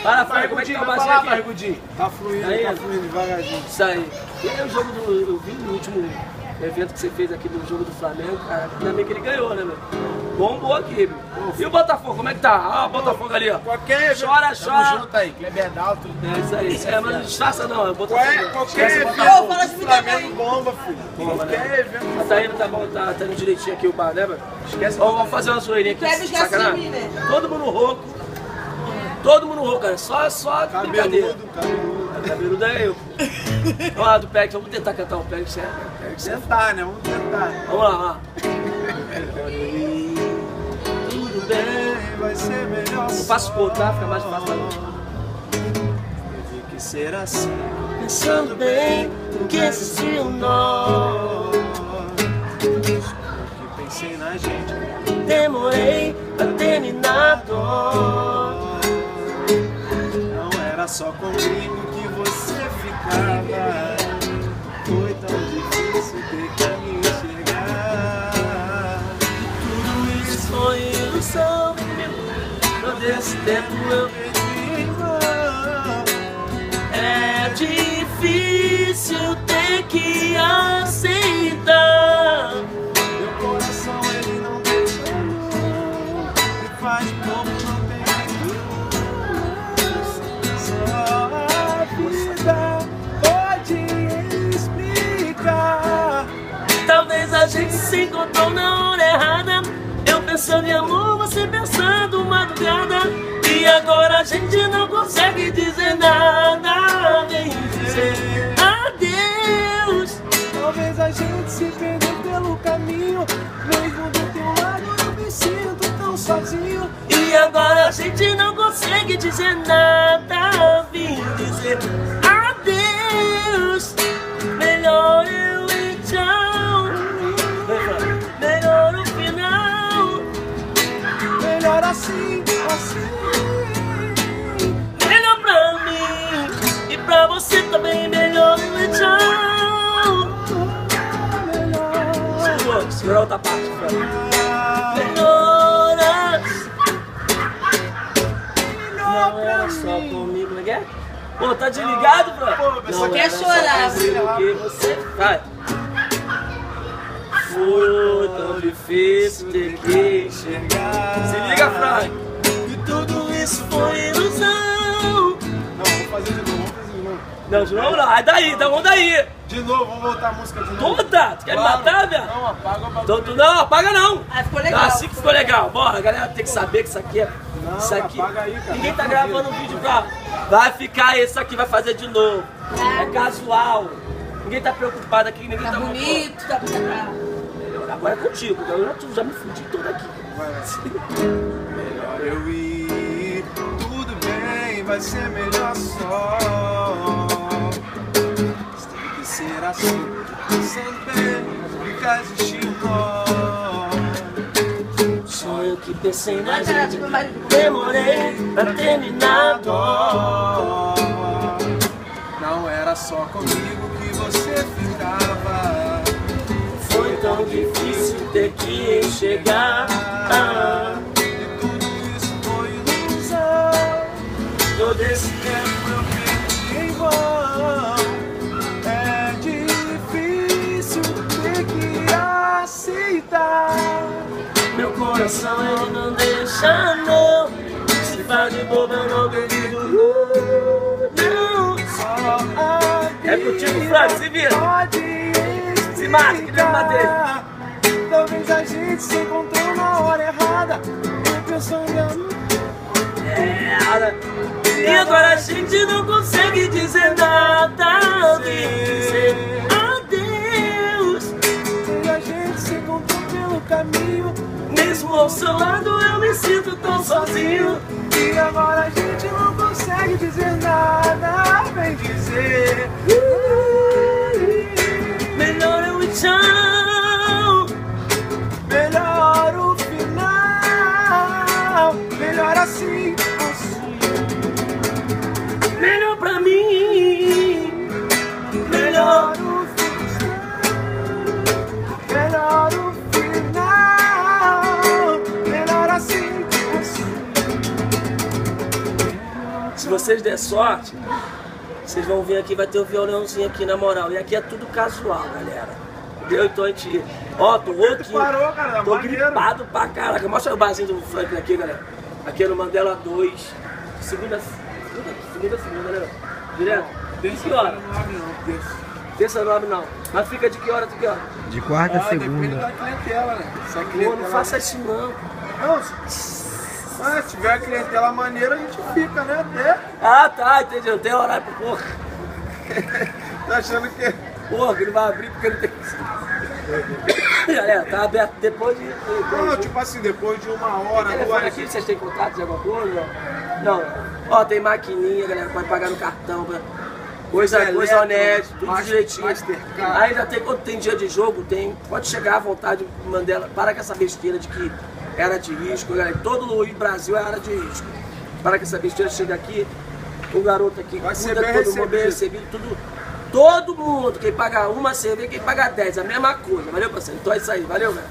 Fala, Fred, como é que tá o Baixinho aqui? Barrigudinho. Tá fluindo devagarzinho. Isso aí. E aí o jogo do... Eu vi no último evento que você fez aqui do jogo do Flamengo, cara, ainda bem que ele ganhou, né, meu? Bombou aqui, meu. E o Botafogo, como é que tá? Ah, o Botafogo ali, ó. Qualquer Chora, chora. Tamo junto aí, Kleber Dalto. É isso aí. Mas não disfarça não, é o Botafogo. Qualquer evento fala de Flamengo bomba, filho. Bomba, né? Qualquer evento. Tá indo, tá bom, tá indo direitinho aqui o bar, né, mano? Esquece. Vamos fazer uma zoeirinha aqui. Kleber esquece de sacanagem. mim, né? Todo mundo rouco. Todo mundo rouco, cara. Só brincadeira. Cabeludo. Cabeludo é eu, pô. Vamos lá, do Pérez, vamos tentar cantar um Pérez, certo? Tentar, né? Vamos tentar. Vamos lá, vamos lá. Tudo bem. Vai ser melhor. Eu faço cor, tá? Fica mais fácil pra mim. Teve que ser assim. Pensando bem no que existiu nós. Que pensei na gente. Demorei pra terminar a dor. Não era só comigo que você ficava. Foi tão difícil ter que me enxergar. Tudo isso foi ilusão. Todo esse tempo eu perdi em vão. É difícil ter que aceitar. Meu coração ele não deixa não. E faz pouco não tem luz. Só a vida pode explicar. Talvez a gente se encontrou na hora errada. Eu pensando em amor, você pensando madrugada. E agora a gente não consegue dizer nada. Vem dizer adeus. Talvez a gente se perdeu pelo caminho. Mesmo do teu lado eu me sinto tão sozinho. E agora a gente não consegue dizer nada. Vim dizer adeus. Melhor eu e tchau. Melhor o final. Melhor assim, assim. Melhor pra mim e pra você também. Melhor eu e tchau. Segura outra parte, melhoras. Não era só comigo, como é que é? Pô, tá desligado, bro? Não quer chorar, o que você faz. Foi tão difícil ter que enxergar. Se liga, Frank. E tudo isso Foi ilusão. Não, vou fazer de novo, Não, de novo não. Aí daí, então vamos daí. De novo, vamos voltar a música de novo. Toda? Tu quer me matar, velho? Não, apaga o bagulho. Então, não, apaga não. Ah, ficou legal. Assim que ficou legal. Bora, a galera tem que saber que isso aqui é... Não, isso aqui... apaga aí, cara. Ninguém tá gravando um vídeo pra... Vai ficar isso aqui, vai fazer de novo. É casual. Ninguém tá preocupado aqui, ninguém Tá tá... bonito, tá bonito. Agora é contigo, eu já me fudi todo aqui. Melhor eu ir, tudo bem, vai ser melhor só. Tem que ser assim, pensando bem, ficar existindo nó. Sonho que pensei na gente, demorei pra terminar a dor. Não era só comigo que você ficava. Foi tão difícil ter que enxergar. E tudo isso foi ilusão. Todo esse Tempo eu perdi em vão. É difícil ter que aceitar. meu coração ele não deixa não. Se faz de bobo eu não acredito. Não. É contigo, Frank, se vira. Se mata, que deve bater. Talvez a gente se encontrou na hora errada. Eu pensando em amor. E agora a gente não consegue dizer nada. Dizer adeus. E a gente se encontrou pelo caminho. Mesmo ao seu lado eu me sinto tão sozinho. E agora a gente não consegue dizer nada. Vem dizer Melhor eu e tchau. melhor o final. Melhor assim, assim. Melhor pra mim. Melhor. o final. Melhor o final. Melhor assim, assim. Se vocês der sorte, vocês vão vir aqui, vai ter o violãozinho aqui, na moral. E aqui é tudo casual, galera. Entendeu? Então a gente... Ó, tô rouquinho. Parou, cara, tô maneiro. gripado pra caraca. Mostra o barzinho do Franklin aqui, galera. Aqui é no Mandela 2. Segunda, né? Direto? De que hora? Terça não abre não. Mas fica de que hora até que hora? De quarta a Depende segunda. da clientela, né? Se a Pô, clientela... não faça isso não. Não, se tiver a clientela maneira, a gente fica, né? Até. Ah, tá, entendi. Não tem horário pra porra. Tá achando que... Porra, que não vai abrir porque não tem... Galera, tá aberto depois de... Não, tipo assim, depois de 1 hora, Tem 2 telefone aqui, vocês têm contato de alguma coisa? Não. Ó, tem maquininha, galera, pode pagar no cartão. Coisa honesta, tudo direitinho. Mastercard. Ainda tem, quando tem dia de jogo, tem. Pode chegar à vontade, Mandela. Para com essa besteira de que era de risco, galera. Todo o Brasil é área de risco. Para com essa besteira, chega aqui, o garoto aqui, Vai ser cuida bem todo mundo, bem recebido, tudo. Todo mundo, quem paga uma cerveja, quem paga 10, a mesma coisa. Valeu, parceiro? Então é isso aí, valeu, velho.